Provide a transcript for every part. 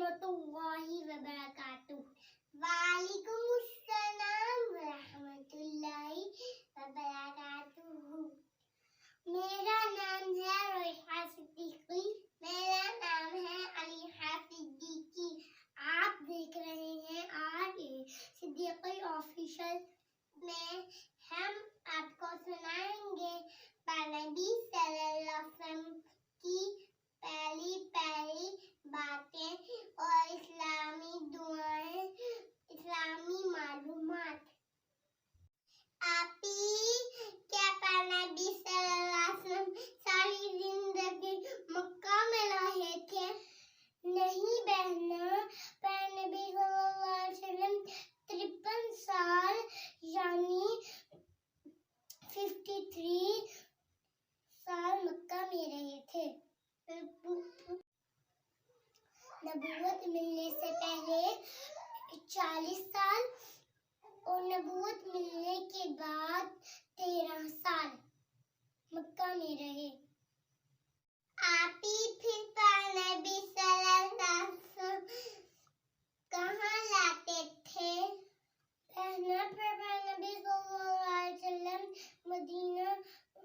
रहमतुल्लाहि व बरकातुहू। वालेकुम अस्सलाम व रहमतुल्लाहि व बरकातुहू। मेरा नाम है रोहिहा सिद्दीकी। मेरा नाम है अलीहा सिद्दीकी। आप देख रहे हैं आज सिद्दीकी ऑफिशियल में हम आपको सुनाएंगे नबी सल्लल्लाहु अलैहि वसल्लम की पहली पहली बातें और इस्लामी दुआएं, इस्लामी मालूमात। आप क्या नबी सल्लल्लाहु अलैहि वसल्लम सारी जिंदगी मक्का में रहे थे? नहीं बहना, नबी सल्लल्लाहु अलैहि वसल्लम 53 साल यानी 53 साल मक्का में रहे थे। नबूवत मिलने से पहले 40 साल और नबूवत मिलने के बाद 13 साल मक्का में रहे। आप फिर नबी सल्लल्लाहु अलैहि वसल्लम कहाँ लाते थे? पहना फिर नबी सल्लल्लाहु अलैहि वसल्लम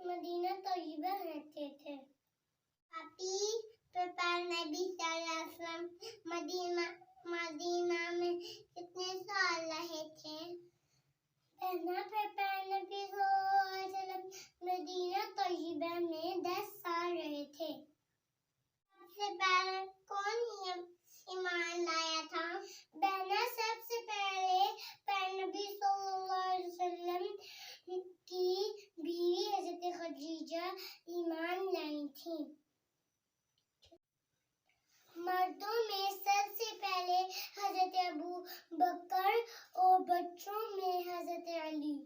मदीना तैयबा रहते थे। आप फिर नबी सल्लल्लाहु अलैहि वसल्लम मदीना में कितने साल रहे थे? पहना फिर नबी सल्लल्लाहु अलैहि वसल्लम मदीना तैयबा में 10 साल रहे थे। सबसे पहले कौन ईमान लाया था? बहना सबसे पहले नबी सल्लल्लाहु अलैहि वसल्लम की बीवी हजरत खदीजा ईमान लाई थी। मर्दों में सबसे पहले हजरत अबू बकर और बच्चों में हजरत अली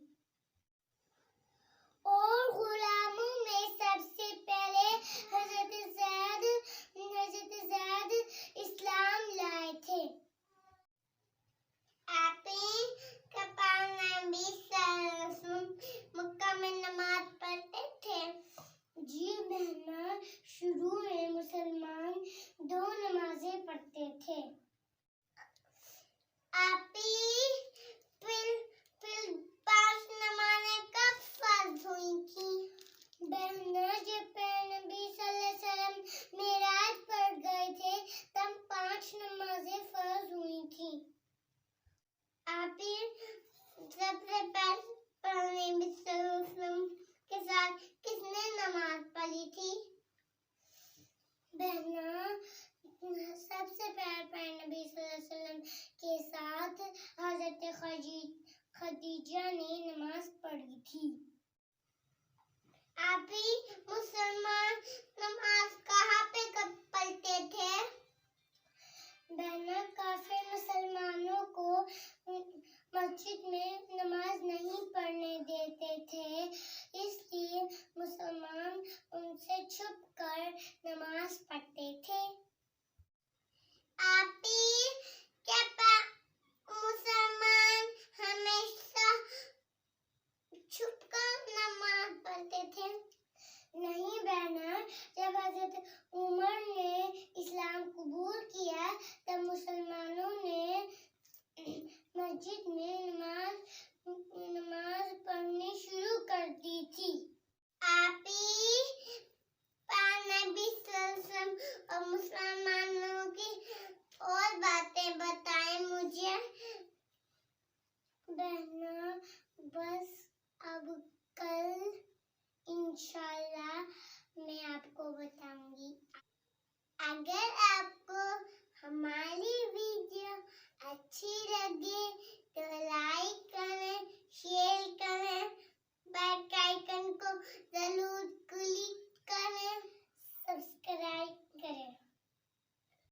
और गुलामों में सबसे पहले हजरत ज़ैद इस्लाम लाए थे। आप नबी सल्लल्लाहु अलैहि वसल्लम मक्का में नमाज पढ़ते थे? जी बहना, शुरू में मुसलमान 2 नमाजें पढ़ते थे। आप फिर 5 नमाजें कब फर्ज हुई थी? बहना, जब नबी सल्लल्लाहु अलैहि वसल्लम मेराज पर गए थे तब 5 नमाजें फर्ज हुई थी। आप सबसे पहले नबी सल्लल्लाहु अलैहि वसल्लम के साथ किसने नमाज पढ़ी थी? बहना, सबसे पहले नबी सल्लल्लाहु अलैहि वसल्लम के साथ हजरत खदीजा ने नमाज पढ़ी थी। आप मुसलमान नमाज कहाँ पे कब पढ़ते थे? बहना, काफिर मुसलमानों को मस्जिद में नमाज नहीं पढ़ने देते थे, इसलिए मुसलमान उनसे छुप कर नमाज पढ़ते थे। आप क्या मुसलमान हमेशा छुप कर नमाज पढ़ते थे? नहीं बहना, जब हजरत उमर ने इस्लाम कबूल किया तब मुसलमानों ने मस्जिद में नमाज पढ़नी शुरू कर दी थी। आप नबी सल्लल्लाहु अलैहि वसल्लम और मुसलमानों की और बातें बताएं मुझे। बहना, बस अब कल इंशाल्लाह मैं आपको बताऊंगी।